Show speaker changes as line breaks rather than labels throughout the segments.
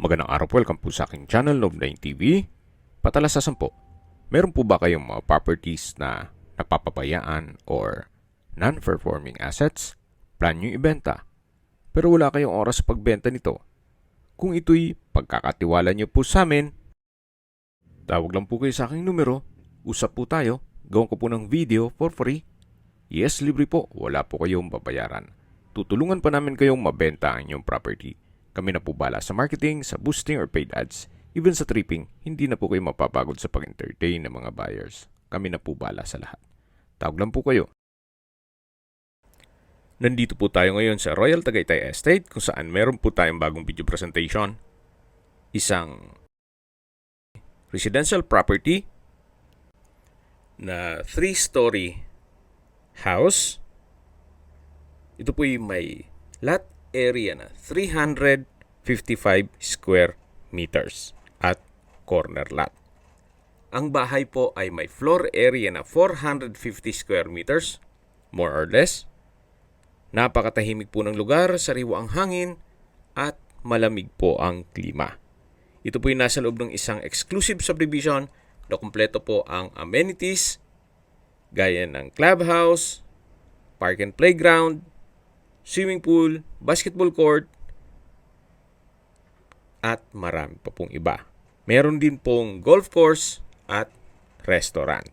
Magandang araw po, welcome po sa aking channel, Love9 TV. Patalasasan po, meron po ba kayong mga properties na napapabayaan or non-performing assets? Plan nyo ibenta, pero wala kayong oras sa pagbenta nito. Kung ito'y pagkakatiwala nyo po sa amin, tawag lang po kayo sa aking numero, usap po tayo, gawin ko po ng video for free. Yes, libre po, wala po kayong babayaran. Tutulungan pa namin kayong mabenta ang inyong property. Kami na po bala sa marketing, sa boosting or paid ads. Even sa tripping, hindi na po kayo mapapagod sa pag-entertain ng mga buyers. Kami na po bala sa lahat. Tawag lang po kayo. Nandito po tayo ngayon sa Royal Tagaytay Estate kung saan meron po tayong bagong video presentation. Isang residential property na 3-story house. Ito po yung may lot area na 355 square meters at corner lot. Ang bahay po ay may floor area na 450 square meters, more or less. Napakatahimik po ng lugar, sariwa ang hangin, at malamig po ang klima. Ito po yung nasa loob ng isang exclusive subdivision na kumpleto po ang amenities, gaya ng clubhouse, park and playground, swimming pool, basketball court, at marami pa pong iba. Meron din pong golf course at restaurant.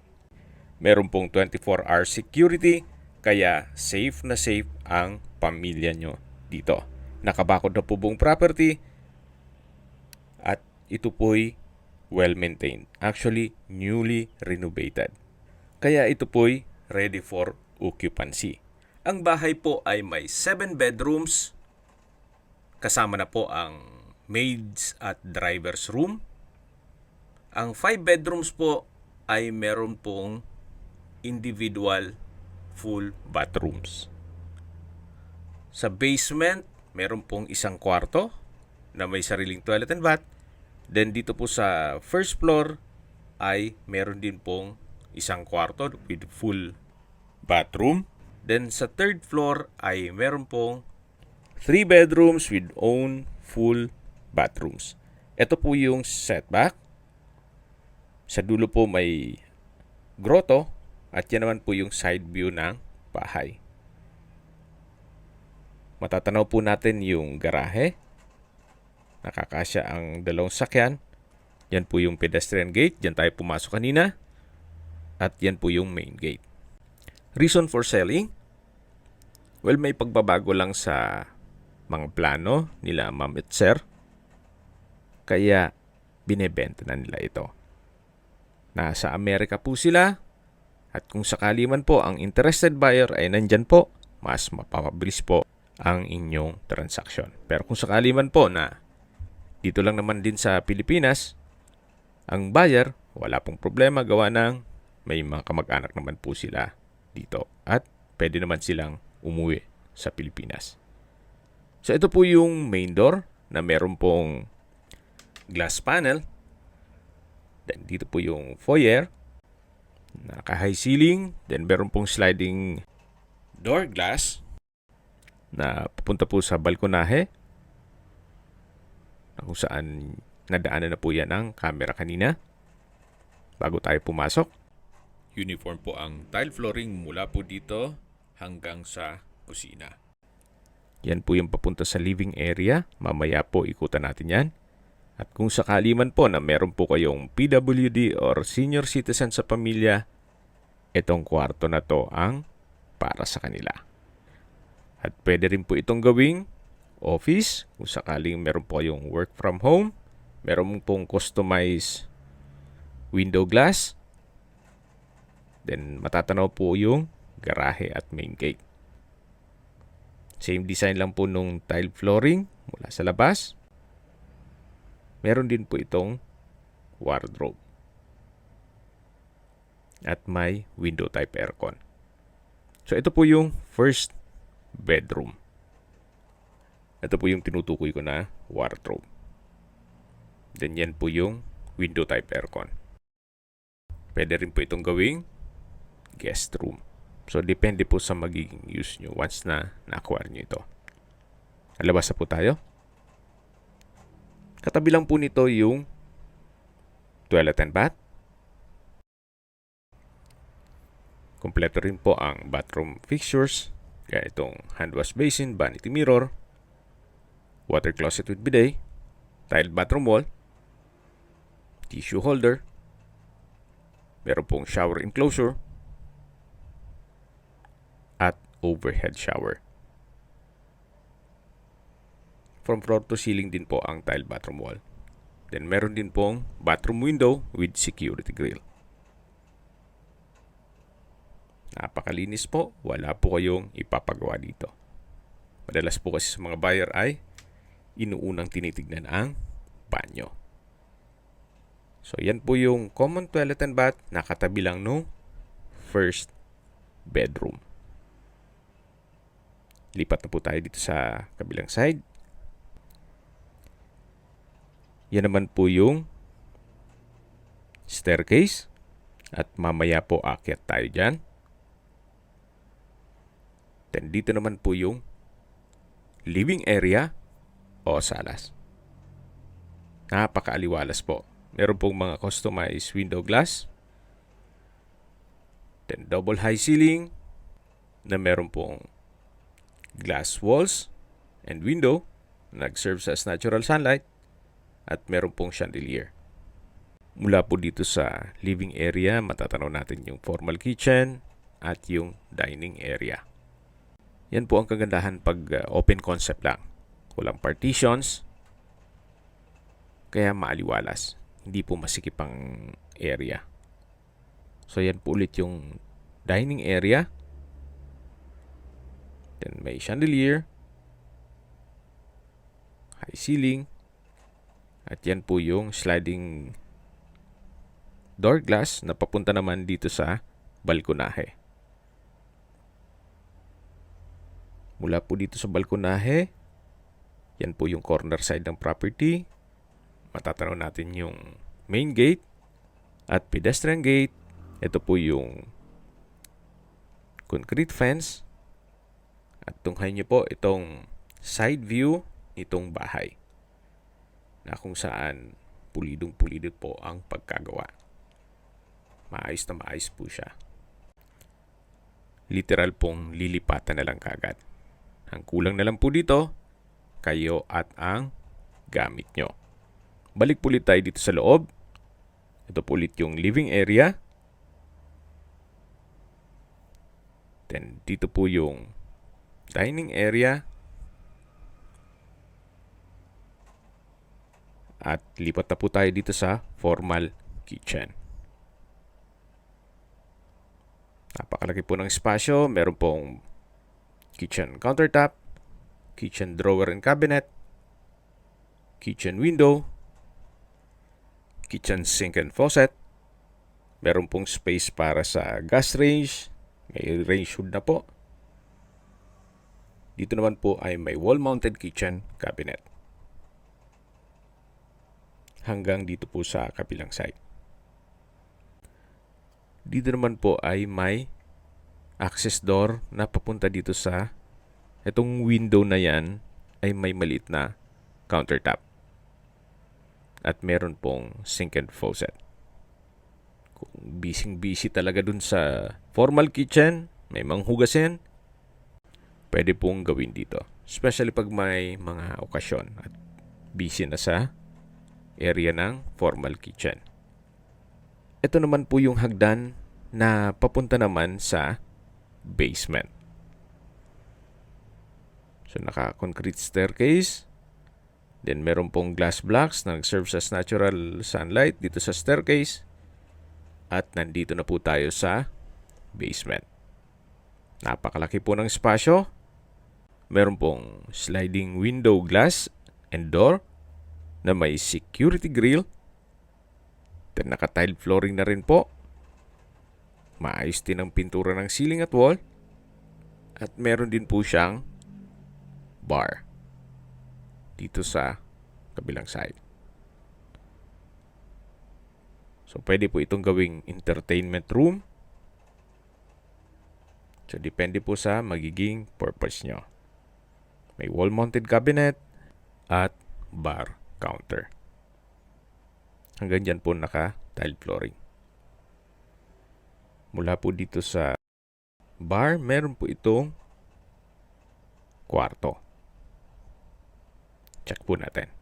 Meron pong 24-hour security, kaya safe na safe ang pamilya nyo dito. Nakabakod na po buong property at ito po'y well-maintained. Actually, newly renovated. Kaya ito po'y ready for occupancy. Ang bahay po ay may 7 bedrooms, kasama na po ang maids at driver's room. Ang 5 bedrooms po ay meron pong individual full bathrooms. Sa basement, meron pong isang kwarto na may sariling toilet and bath. Then dito po sa first floor ay meron din pong isang kwarto with full bathroom. Then sa third floor ay meron pong 3 bedrooms with own full bathrooms. Ito po yung setback. Sa dulo po may grotto at yan naman po yung side view ng bahay. Matatanaw po natin yung garahe. Nakakasya ang dalawang sakyan. Yan po yung pedestrian gate. Diyan tayo pumasok kanina. At yan po yung main gate. Reason for selling? Well, may pagbabago lang sa mga plano nila ma'am at sir. Kaya binebenta na nila ito. Nasa Amerika po sila. At kung sakali man po ang interested buyer ay nandyan po, mas mapapabilis po ang inyong transaksyon. Pero kung sakali man po na dito lang naman din sa Pilipinas, ang buyer, wala pong problema, gawa ng may mga kamag-anak naman po sila dito at pwede naman silang umuwi sa Pilipinas. So ito po yung main door na meron pong glass panel. Then dito po yung foyer, naka-high ceiling. Then meron pong sliding door glass na pupunta po sa balkonahe na kung saan nadaanan na po yan ang camera kanina bago tayo pumasok. Uniform po ang tile flooring mula po dito hanggang sa kusina. Yan po yung papunta sa living area. Mamaya po ikutan natin yan. At kung sakali man po na meron po kayong PWD or senior citizen sa pamilya, itong kwarto na to ang para sa kanila. At pwede rin po itong gawing office kung sakaling meron po kayong work from home. Meron pong customized window glass. Then matatanaw po yung garahe at main gate. Same design lang po nung tile flooring mula sa labas. Meron din po itong wardrobe. At may window type aircon. So ito po yung first bedroom. Ito po yung tinutukoy ko na wardrobe. Then yan po yung window type aircon. Pwede rin po itong gawing guest room. So, depende po sa magiging use nyo once na na-acquire nyo ito. Alabas na po tayo. Katabi lang po nito yung toilet and bath. Kompleto rin po ang bathroom fixtures, kaya itong hand wash basin, vanity mirror, water closet with bidet, tiled bathroom wall, tissue holder, meron pong shower enclosure, at overhead shower. From floor to ceiling din po ang tiled bathroom wall. Then meron din pong bathroom window with security grill. Napakalinis po, wala po kayong ipapagawa dito. Madalas po kasi sa mga buyer ay inuunang tinitignan ang banyo. So yan po yung common toilet and bath na katabi lang no first bedroom. Lipat na po tayo dito sa kabilang side. Yan naman po yung staircase at mamaya po aakyat tayo dyan. Then dito naman po yung living area o salas. Napakaaliwalas po. Meron pong mga customized window glass. Then double high ceiling na meron pong glass walls and window na nag-serve as natural sunlight at meron pong chandelier. Mula po dito sa living area, matatanaw natin yung formal kitchen at yung dining area. Yan po ang kagandahan pag open concept lang. Walang partitions, kaya maaliwalas. Hindi po masikip ang area. So yan po ulit yung dining area. Then may chandelier, high ceiling, at yan po yung sliding door glass na papunta naman dito sa balkonahe. Mula po dito sa balkonahe, yan po yung corner side ng property. Matatanaw natin yung main gate at pedestrian gate. Ito po yung concrete fence. At tunghayin niyo po itong side view nitong bahay na kung saan pulidong-pulido po ang pagkagawa. Maayos na maayos po siya. Literal pong lilipatan na lang kagad. Ang kulang na lang po dito, kayo at ang gamit nyo. Balik po ulit tayo dito sa loob. Ito po ulit yung living area. Then dito po yung dining area. At lipat na po tayo dito sa formal kitchen. Napakalaki po ng espasyo. Meron pong kitchen countertop, kitchen drawer and cabinet, kitchen window, kitchen sink and faucet. Meron pong space para sa gas range. May range hood na po. Dito naman po ay may wall-mounted kitchen cabinet. Hanggang dito po sa kabilang side. Dito naman po ay may access door na papunta dito sa itong window na yan ay may maliit na countertop. At meron pong sink and faucet. Kung busy talaga dun sa formal kitchen, may manghugasin, pwede pong gawin dito. Especially pag may mga okasyon at busy na sa area ng formal kitchen. Ito naman po yung hagdan na papunta naman sa basement. So naka-concrete staircase. Then meron pong glass blocks na nag-serve as natural sunlight dito sa staircase. At nandito na po tayo sa basement. Napakalaki po ng espasyo. Meron pong sliding window glass and door na may security grill. Then naka-tiled flooring na rin po. Maayos din ang pintura ng ceiling at wall. At meron din po siyang bar dito sa kabilang side. So pwede po itong gawing entertainment room. So depende po sa magiging purpose nyo. May wall-mounted cabinet at bar counter. Hanggang dyan po naka-tile flooring. Mula po dito sa bar, meron po itong kwarto. Check po natin.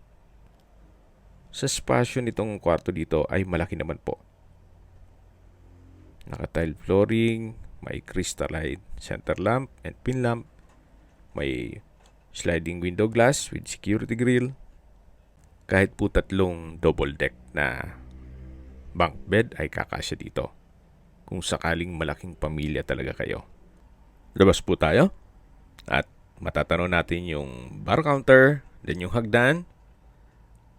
Sa spasyo nitong kwarto dito ay malaki naman po. Naka-tile flooring, may crystalline center lamp and pin lamp, may sliding window glass with security grill. Kahit po 3 double deck na bunk bed ay kakasya dito. Kung sakaling malaking pamilya talaga kayo. Labas po tayo at matatanaw natin yung bar counter, then yung hagdan,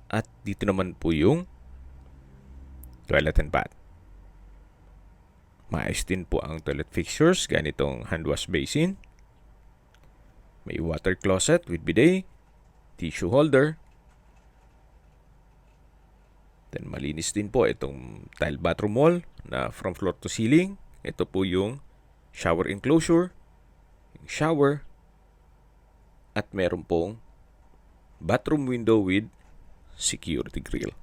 at dito naman po yung toilet and bath. Maayos din po ang toilet fixtures, ganitong hand wash basin. May water closet with bidet, tissue holder. Then malinis din po itong tile bathroom wall na from floor to ceiling. Ito po yung shower enclosure, yung shower, at meron pong bathroom window with security grill.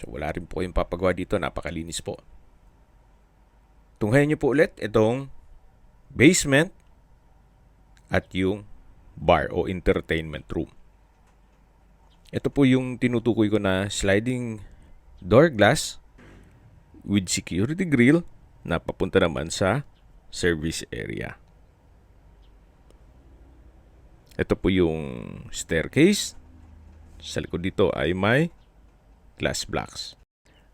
So wala rin po yung papagawa dito, napakalinis po. Tunghayan niyo po ulit itong basement at yung bar o entertainment room. Ito po yung tinutukoy ko na sliding door glass with security grill na papunta naman sa service area. Ito po yung staircase. Sa likod dito ay may glass blocks.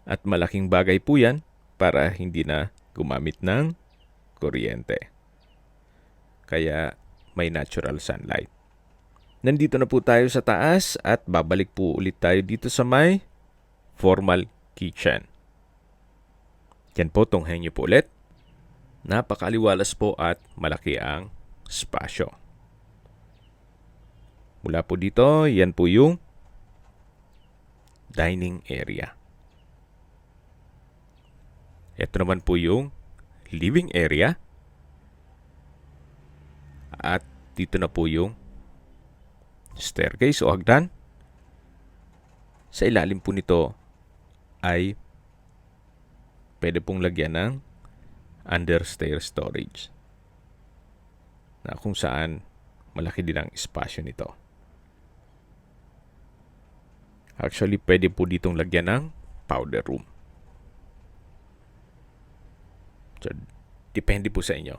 At malaking bagay po yan para hindi na gumamit ng kuryente. Kaya may natural sunlight. Nandito na po tayo sa taas at babalik po ulit tayo dito sa may formal kitchen. Yan po, tunghayan niyo po ulit. Napakaliwalas po at malaki ang spasyo. Mula po dito, yan po yung dining area. Ito naman po yung living area. At dito na po yung staircase o hagdan. Sa ilalim po nito ay pwede pong lagyan ng understair storage na kung saan malaki din ang espasyo nito. Actually, pwede po ditong lagyan ng powder room. So, depende po sa inyo.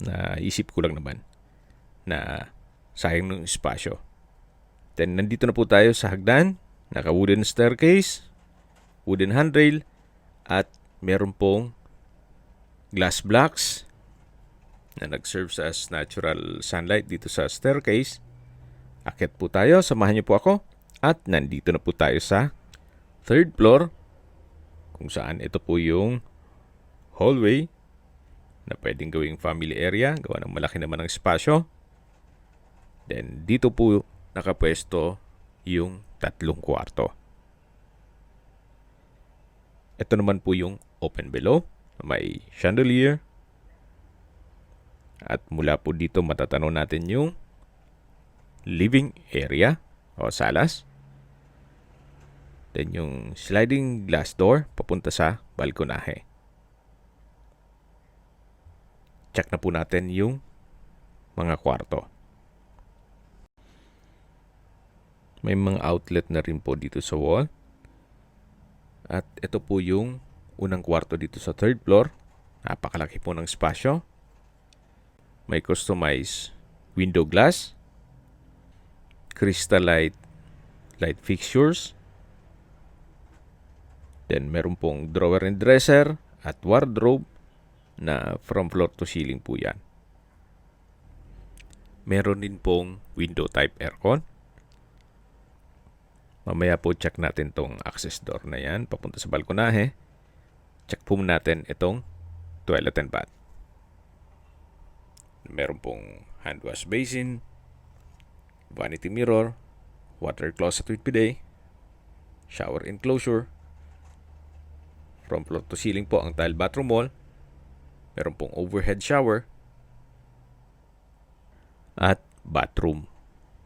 Naisip ko lang naman na sayang ng espasyo. Then, nandito na po tayo sa hagdan. Naka-wooden staircase, wooden handrail, at meron pong glass blocks na nag-serve as natural sunlight dito sa staircase. Akyat po tayo. Samahan niyo po ako. At nandito na po tayo sa 3rd floor kung saan ito po yung hallway na pwedeng gawing family area. Gawa ng malaki naman ang espasyo. Then, dito po nakapwesto yung 3 kwarto. Ito naman po yung open below. May chandelier. At mula po dito matatanaw natin yung living area o salas. Then yung sliding glass door papunta sa balkonahe. Check na po natin yung mga kwarto. May mga outlet na rin po dito sa wall. At ito po yung unang kwarto dito sa 3rd floor. Napakalaki po ng espasyo. May customized window glass, crystal light fixtures. Then meron pong drawer and dresser at wardrobe na from floor to ceiling po yan. Meron din pong window type aircon. Mamaya po check natin tong access door na yan papunta sa balkonahe. Check po natin itong toilet and bath. Meron pong hand wash basin, vanity mirror, water closet with bidet, shower enclosure. From floor to ceiling po ang tile bathroom wall. Meron pong overhead shower at bathroom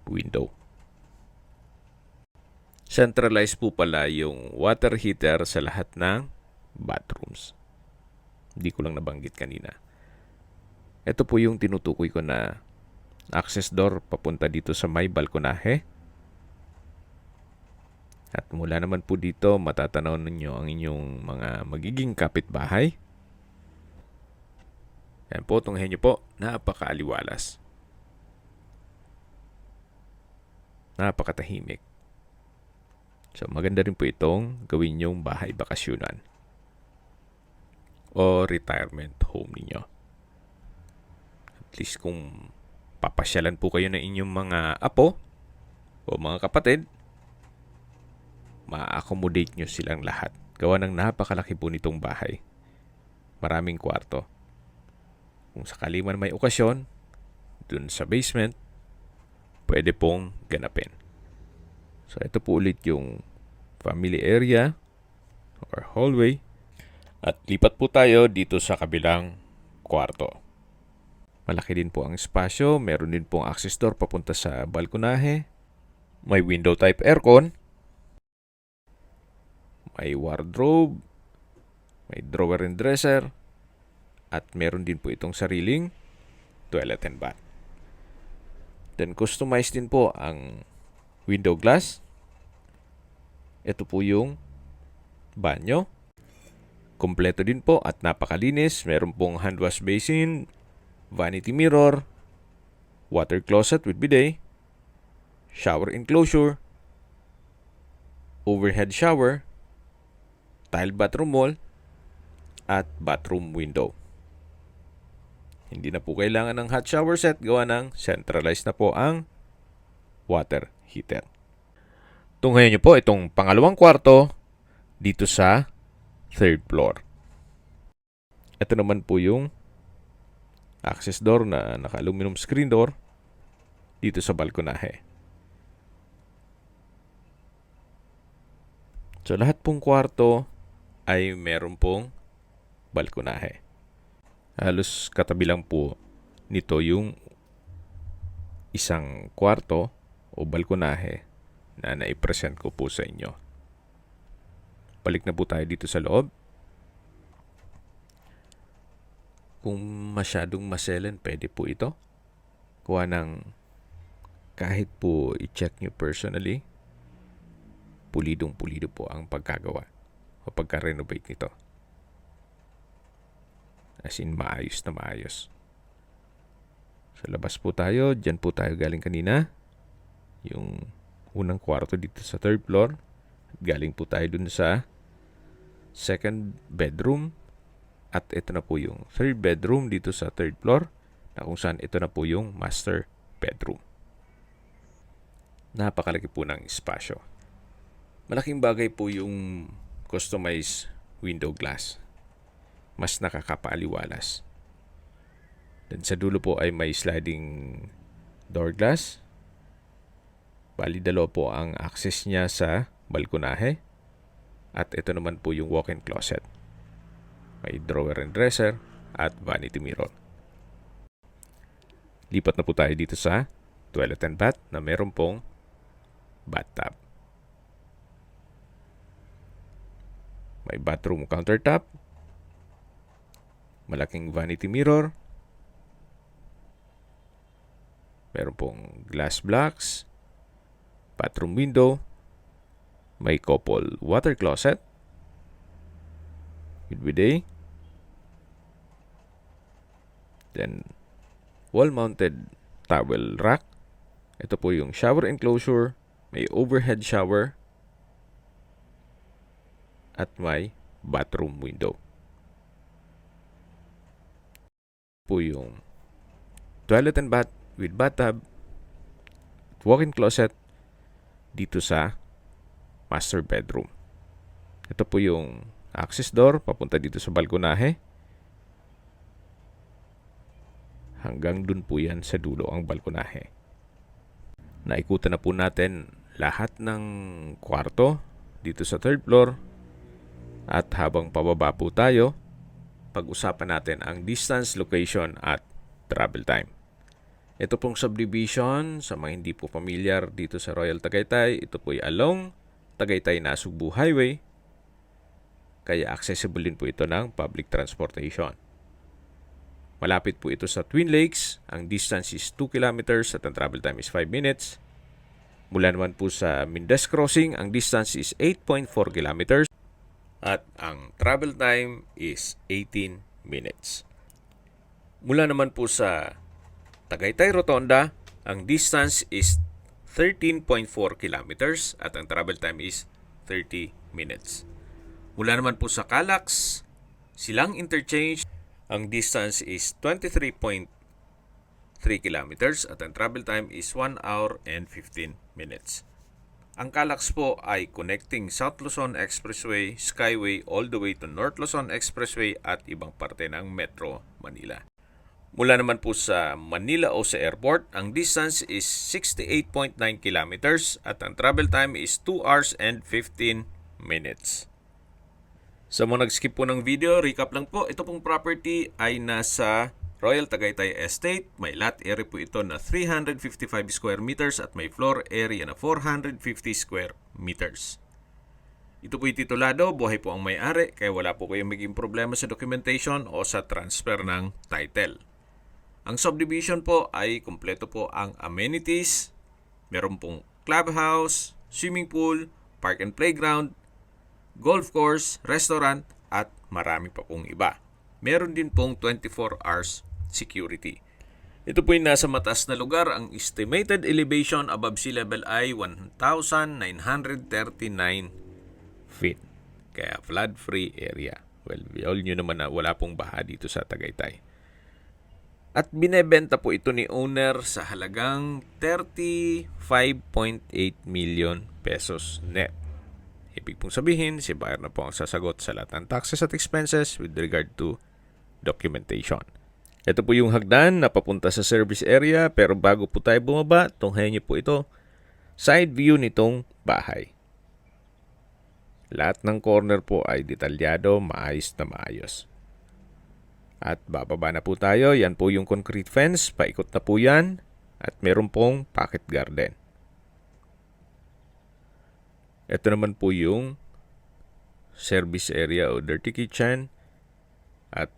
window. Centralized po pala yung water heater sa lahat ng bathrooms. Hindi ko lang nabanggit kanina. Ito po yung tinutukoy ko na access door papunta dito sa may balkonahe. At mula naman po dito, matatanaw ninyo ang inyong mga magiging kapitbahay. Yan po, tunghayin nyo po, napakaaliwalas. Napakatahimik. So maganda rin po itong gawin yung bahay bakasyonan o retirement home ninyo. At least kung papasyalan po kayo ng inyong mga apo o mga kapatid, ma-accommodate nyo silang lahat. Gawa ng napakalaki po nitong bahay. Maraming kwarto. Kung sakali man may okasyon, dun sa basement, pwede pong ganapin. So ito po ulit yung family area or hallway. At lipat po tayo dito sa kabilang kwarto. Malaki din po ang espasyo. Meron din pong access door papunta sa balkonahe. May window type aircon. May wardrobe. May drawer and dresser. At meron din po itong sariling toilet and bath. Then customized din po ang window glass. Ito po yung banyo. Kompleto din po at napakalinis. Meron pong hand wash basin, vanity mirror, water closet with bidet, shower enclosure, overhead shower, tile bathroom wall, at bathroom window. Hindi na po kailangan ng hot shower set, gawa ng centralized na po ang water heater. Tunghayan nyo po itong pangalawang kwarto dito sa third floor. Ito naman po yung access door na naka-aluminum screen door dito sa balkonahe. So lahat pong kwarto ay meron pong balkonahe. Halos katabi lang po nito yung isang kwarto o balkonahe na naipresent ko po sa inyo. Balik na po tayo dito sa loob. Kung masyadong maselan, pwede po ito. Kuha ng kahit po i-check nyo personally, pulidong-pulido po ang pagkagawa o pagka-renovate nito. As in, maayos na maayos. Sa labas po tayo, dyan po tayo galing kanina. Yung unang kwarto dito sa third floor. Galing po tayo dun sa second bedroom. At ito na po yung third bedroom dito sa third floor. Na kung saan ito na po yung master bedroom. Napakalaki po ng espasyo. Malaking bagay po yung customized window glass. Mas nakakapaaliwalas. Then sa dulo po ay may sliding door glass. Bali dalawa po ang access niya sa balkonahe. At ito naman po yung walk-in closet. May drawer and dresser at vanity mirror. Lipat na po tayo dito sa toilet and bath na meron pong bathtub. May bathroom countertop. Malaking vanity mirror. Meron pong glass blocks. Bathroom window. May couple water closet with bidet. Then, wall-mounted towel rack. Ito po yung shower enclosure. May overhead shower. At may bathroom window. Po yung toilet and bath with bathtub, walk-in closet dito sa master bedroom. Ito po yung access door papunta dito sa balkonahe. Hanggang dun po yan sa dulo ang balkonahe. Naikutan na po natin lahat ng kwarto dito sa third floor. At habang pababa po tayo, pag-usapan natin ang distance, location at travel time. Ito pong subdivision, sa mga hindi po familiar dito sa Royal Tagaytay, ito po ay along Tagaytay-Nasugbu Highway, kaya accessible din po ito ng public transportation. Malapit po ito sa Twin Lakes, ang distance is 2 kilometers at ang travel time is 5 minutes. Mula naman po sa Mindes Crossing, ang distance is 8.4 kilometers at ang travel time is 18 minutes. Mula naman po sa Tagaytay Rotonda, ang distance is 13.4 kilometers at ang travel time is 30 minutes. Mula naman po sa Calax, Silang Interchange, ang distance is 23.3 kilometers at ang travel time is 1 hour and 15 minutes. Ang Calax po ay connecting South Luzon Expressway, Skyway all the way to North Luzon Expressway at ibang parte ng Metro Manila. Mula naman po sa Manila Ose Airport, ang distance is 68.9 kilometers at ang travel time is 2 hours and 15 minutes. Sa mga nag-skip po ng video, recap lang po, ito pong property ay nasa Royal Tagaytay Estate. May lot area po ito na 355 square meters at may floor area na 450 square meters. Ito po titulado, buhay po ang may-ari, kaya wala po kayong maging problema sa documentation o sa transfer ng title. Ang subdivision po ay kumpleto po ang amenities. Meron pong clubhouse, swimming pool, park and playground, golf course, restaurant at marami pa pong iba. Meron din pong 24 hours security. Ito po yung nasa mataas na lugar. Ang estimated elevation above sea level ay 1,939 feet. Kaya flood-free area. Well, we all knew naman na wala pong baha dito sa Tagaytay. At binebenta po ito ni owner sa halagang 35.8 million pesos net. Ibig pong sabihin, si buyer na po ang sasagot sa lahat ng taxes at expenses with regard to documentation. Ito po yung hagdan na papunta sa service area, pero bago po tayo bumaba, tunghayan niyo po ito, side view nitong bahay. Lahat ng corner po ay detalyado, maayos na maayos. At bababa na po tayo. Yan po yung concrete fence. Paikot na po yan. At meron pong pocket garden. Ito naman po yung service area o dirty kitchen. At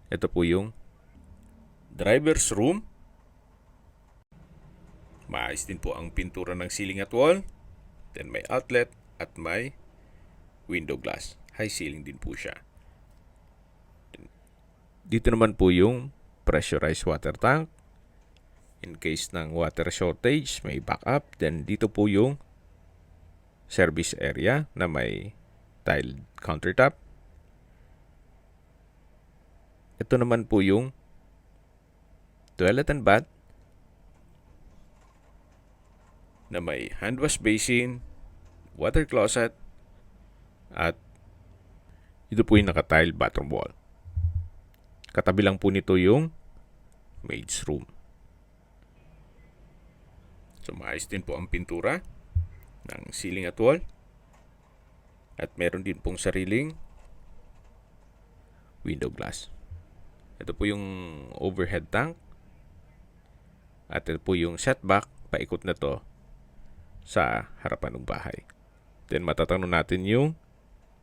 ito po yung driver's room. Maayos din po ang pintura ng ceiling at wall. Then may outlet at may window glass. High ceiling din po siya. Dito naman po yung pressurized water tank. In case ng water shortage, may backup. Then dito po yung service area na may tiled countertop. Ito naman po yung toilet and bath na may hand wash basin, water closet, at ito po yung naka-tiled bathroom wall. Katabi lang po nito yung maid's room. So maayos din po ang pintura ng ceiling at wall. At meron din pong sariling window glass. Ito po yung overhead tank. At ito po yung setback. Paikot na to sa harapan ng bahay. Then matatanong natin yung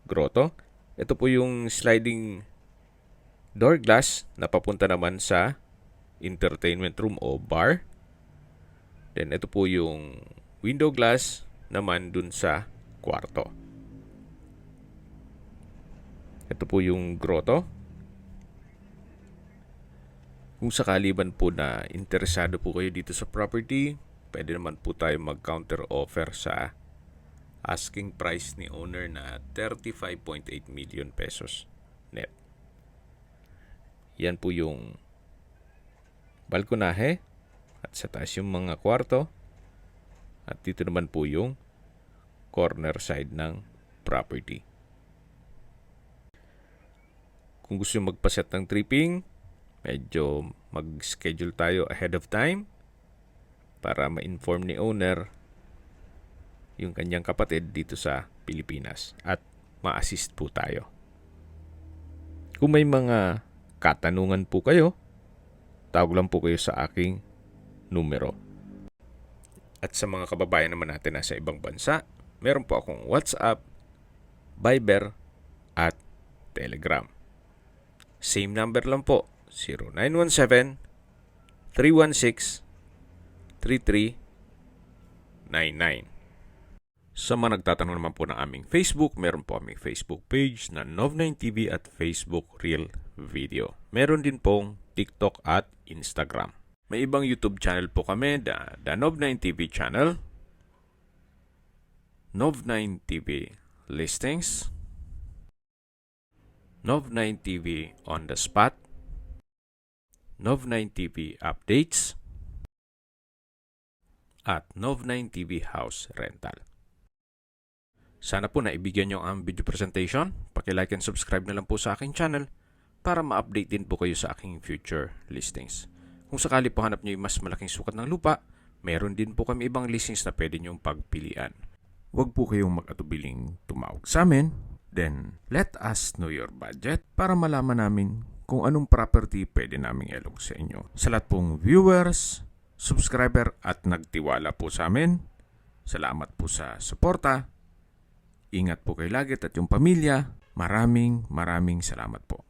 grotto. Ito po yung sliding door glass na papunta naman sa entertainment room o bar. Then ito po yung window glass naman dun sa kwarto. Ito po yung grotto. Kung sakali man po na interesado po kayo dito sa property, pwede naman po tayo mag-counter offer sa asking price ni owner na 35.8 million pesos net. Yan po yung balkonahe at sa taas yung mga kwarto. At dito naman po yung corner side ng property. Kung gusto nyo magpaset ng tripping, medyo mag-schedule tayo ahead of time para ma-inform ni owner yung kanyang kapatid dito sa Pilipinas at ma-assist po tayo. Kung may mga katanungan po kayo, tawag lang po kayo sa aking numero. At sa mga kababayan naman natin nasa ibang bansa, meron po akong WhatsApp, Viber, at Telegram. Same number lang po, 0917-316-3399. Sa mga nagtatanong naman po ng aming Facebook, meron po aming Facebook page na Nov9TV at Facebook Reel Video. Meron din pong TikTok at Instagram. May ibang YouTube channel po kami, the Nov9TV channel, Nov9TV Listings, Nov9TV On The Spot, Nov9TV Updates, at Nov9TV House Rental. Sana po naibigyan nyo ang video presentation. Paki-like and subscribe na lang po sa aking channel para ma-update din po kayo sa aking future listings. Kung sakali po hanap nyo yung mas malaking sukat ng lupa, meron din po kami ibang listings na pwede nyong pagpilian. Huwag po kayong mag-atubiling tumawag sa amin. Then, let us know your budget para malaman namin kung anong property pwede naming ilog sa inyo. Sa lahat pong viewers, subscriber at nagtiwala po sa amin, salamat po sa suporta. Ingat po kayo lagi at yung pamilya. Maraming salamat po.